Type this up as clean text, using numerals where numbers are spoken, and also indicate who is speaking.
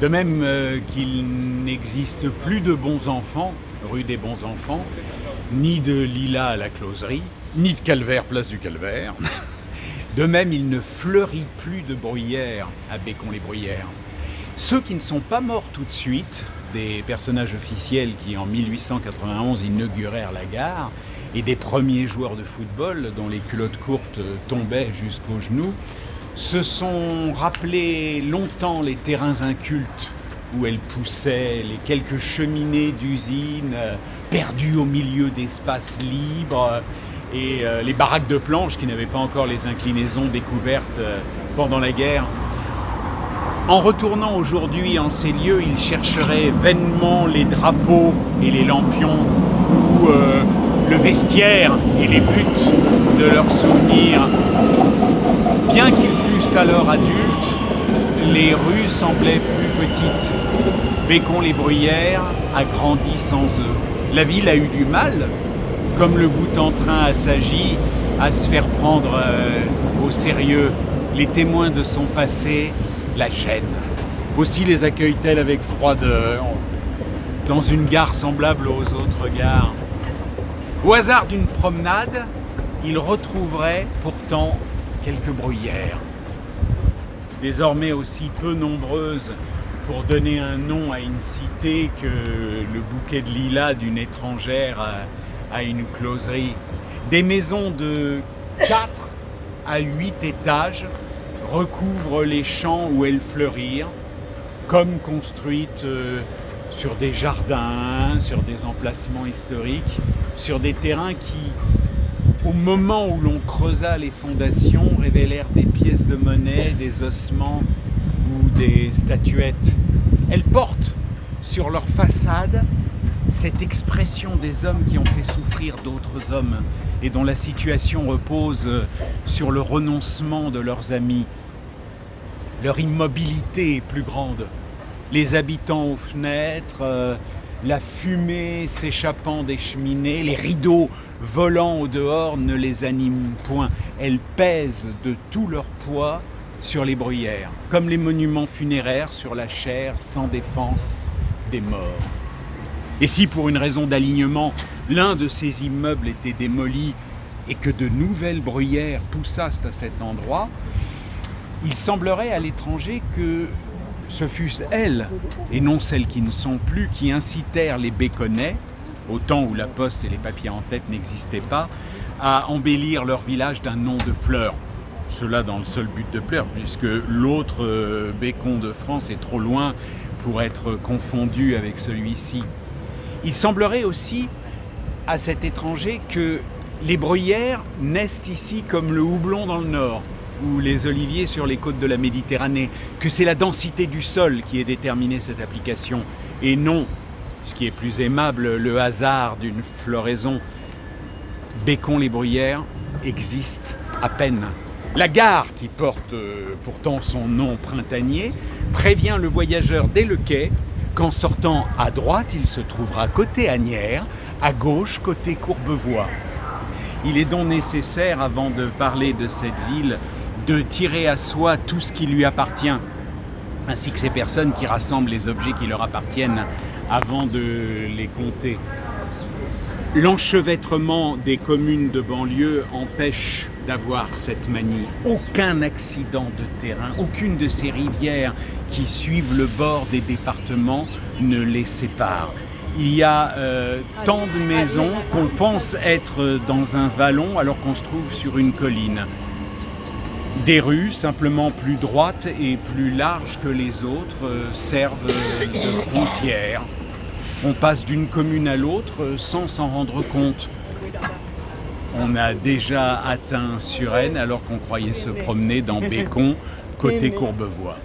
Speaker 1: De même qu'il n'existe plus de bons enfants, rue des Bons Enfants, ni de Lilas à la Closerie, ni de Calvaire, place du Calvaire. De même, il ne fleurit plus de bruyères à Bécon-les-Bruyères. Ceux qui ne sont pas morts tout de suite, des personnages officiels qui en 1891 inaugurèrent la gare, et des premiers joueurs de football dont les culottes courtes tombaient jusqu'aux genoux, se sont rappelés longtemps les terrains incultes où elles poussaient, les quelques cheminées d'usines perdues au milieu d'espaces libres et les baraques de planches qui n'avaient pas encore les inclinaisons découvertes pendant la guerre. En retournant aujourd'hui en ces lieux, ils chercheraient vainement les drapeaux et les lampions ou le vestiaire et les buts de leurs souvenirs. Bien qu'ils fussent alors adultes, les rues semblaient plus petites. Bécon-les-Bruyères a grandi sans eux. La ville a eu du mal, comme le boute-en-train assagit, à se faire prendre au sérieux. Les témoins de son passé la gênent. Aussi les accueille-t-elle avec froideur, dans une gare semblable aux autres gares. Au hasard d'une promenade, il retrouverait pourtant quelques bruyères, désormais aussi peu nombreuses pour donner un nom à une cité que le bouquet de lilas d'une étrangère à une closerie. Des maisons de 4 à 8 étages recouvrent les champs où elles fleurirent, comme construites sur des jardins, sur des emplacements historiques, sur des terrains qui, au moment où l'on creusa les fondations, révélèrent des pièces de monnaie, des ossements ou des statuettes. Elles portent sur leur façade cette expression des hommes qui ont fait souffrir d'autres hommes et dont la situation repose sur le renoncement de leurs amis. Leur immobilité est plus grande. Les habitants aux fenêtres, la fumée s'échappant des cheminées, les rideaux volant au dehors ne les animent point. Elles pèsent de tout leur poids sur les bruyères, comme les monuments funéraires sur la chair sans défense des morts. Et si pour une raison d'alignement, l'un de ces immeubles était démoli et que de nouvelles bruyères poussassent à cet endroit, il semblerait à l'étranger que ce fussent elles, et non celles qui ne sont plus, qui incitèrent les Béconnais, au temps où la poste et les papiers en tête n'existaient pas, à embellir leur village d'un nom de fleurs. Cela dans le seul but de plaire, puisque l'autre Bécon de France est trop loin pour être confondu avec celui-ci. Il semblerait aussi à cet étranger que les bruyères naissent ici comme le houblon dans le nord, ou les oliviers sur les côtes de la Méditerranée, que c'est la densité du sol qui ait déterminé cette application, et non, ce qui est plus aimable, le hasard d'une floraison. Bécon-les-Bruyères existe à peine. La gare, qui porte pourtant son nom printanier, prévient le voyageur dès le quai qu'en sortant à droite, il se trouvera côté Asnières, à gauche côté Courbevoie. Il est donc nécessaire, avant de parler de cette ville, de tirer à soi tout ce qui lui appartient, ainsi que ces personnes qui rassemblent les objets qui leur appartiennent avant de les compter. L'enchevêtrement des communes de banlieue empêche d'avoir cette manie. Aucun accident de terrain, aucune de ces rivières qui suivent le bord des départements ne les sépare. Il y a tant de maisons qu'on pense être dans un vallon alors qu'on se trouve sur une colline. Des rues simplement plus droites et plus larges que les autres servent de frontières. On passe d'une commune à l'autre sans s'en rendre compte. On a déjà atteint Suresnes alors qu'on croyait se promener dans Bécon, côté Courbevoie.